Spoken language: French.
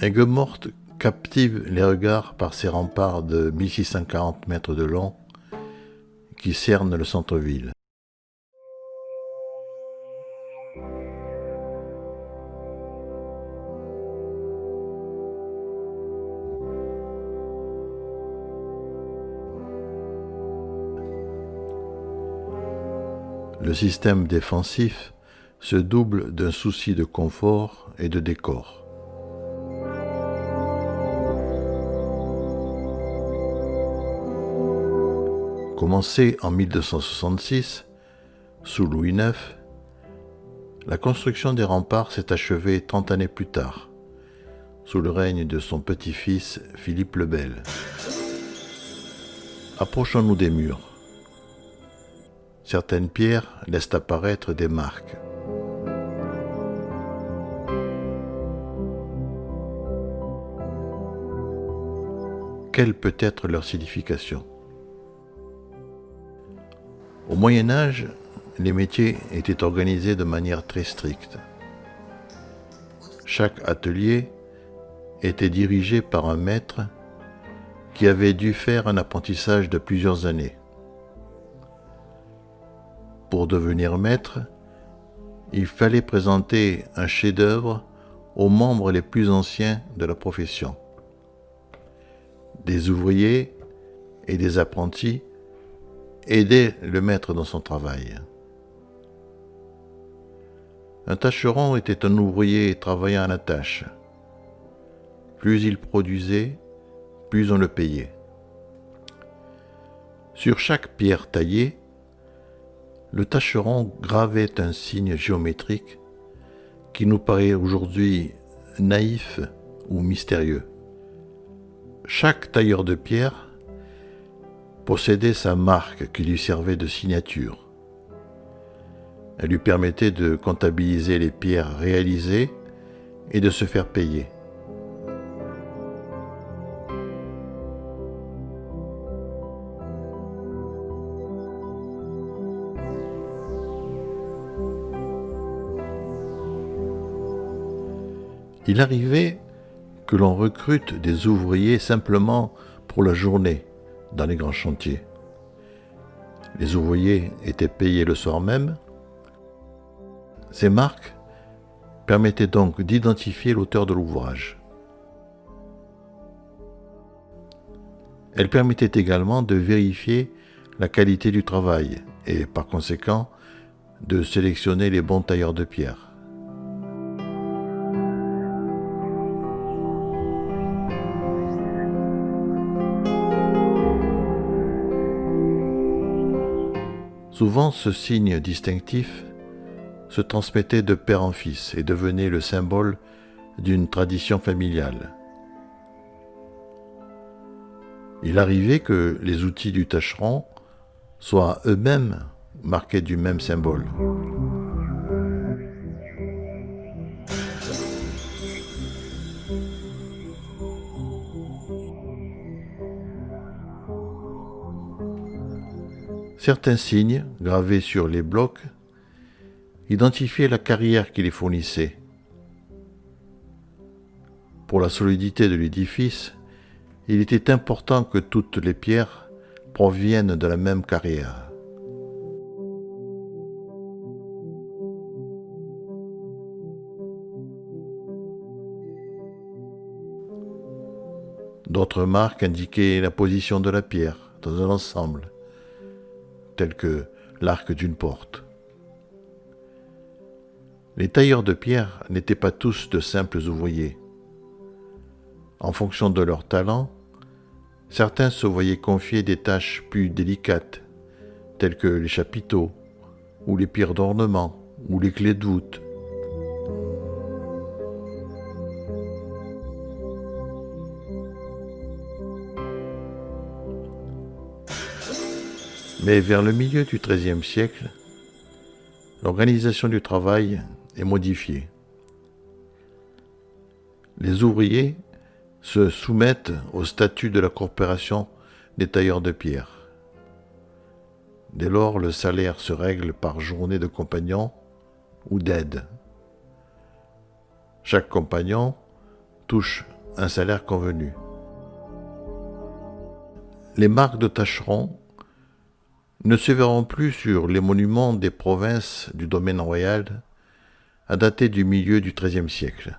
Aigues-Mortes captive les regards par ses remparts de 1640 mètres de long qui cernent le centre-ville. Le système défensif se double d'un souci de confort et de décor. Commencée en 1266, sous Louis IX, la construction des remparts s'est achevée 30 années plus tard, sous le règne de son petit-fils Philippe le Bel. Approchons-nous des murs. Certaines pierres laissent apparaître des marques. Quelle peut être leur signification ? Au Moyen Âge, les métiers étaient organisés de manière très stricte. Chaque atelier était dirigé par un maître qui avait dû faire un apprentissage de plusieurs années. Pour devenir maître, il fallait présenter un chef-d'œuvre aux membres les plus anciens de la profession. Des ouvriers et des apprentis aidaient le maître dans son travail. Un tâcheron était un ouvrier travaillant à la tâche. Plus il produisait, plus on le payait. Sur chaque pierre taillée, le tâcheron gravait un signe géométrique qui nous paraît aujourd'hui naïf ou mystérieux. Chaque tailleur de pierre possédait sa marque qui lui servait de signature. Elle lui permettait de comptabiliser les pierres réalisées et de se faire payer. Il arrivait que l'on recrute des ouvriers simplement pour la journée dans les grands chantiers. Les ouvriers étaient payés le soir même. Ces marques permettaient donc d'identifier l'auteur de l'ouvrage. Elles permettaient également de vérifier la qualité du travail et par conséquent de sélectionner les bons tailleurs de pierre. Souvent, ce signe distinctif se transmettait de père en fils et devenait le symbole d'une tradition familiale. Il arrivait que les outils du tâcheron soient eux-mêmes marqués du même symbole. Certains signes, gravés sur les blocs, identifiaient la carrière qui les fournissait. Pour la solidité de l'édifice, il était important que toutes les pierres proviennent de la même carrière. D'autres marques indiquaient la position de la pierre dans un ensemble, tel que l'arc d'une porte. Les tailleurs de pierre n'étaient pas tous de simples ouvriers. En fonction de leur talent, certains se voyaient confier des tâches plus délicates, telles que les chapiteaux, ou les pierres d'ornement, ou les clés de voûte. Mais vers le milieu du XIIIe siècle, l'organisation du travail est modifiée. Les ouvriers se soumettent au statut de la coopération des tailleurs de pierre. Dès lors, le salaire se règle par journée de compagnon ou d'aide. Chaque compagnon touche un salaire convenu. Les marques de tâcherons ne se verront plus sur les monuments des provinces du domaine royal à dater du milieu du XIIIe siècle.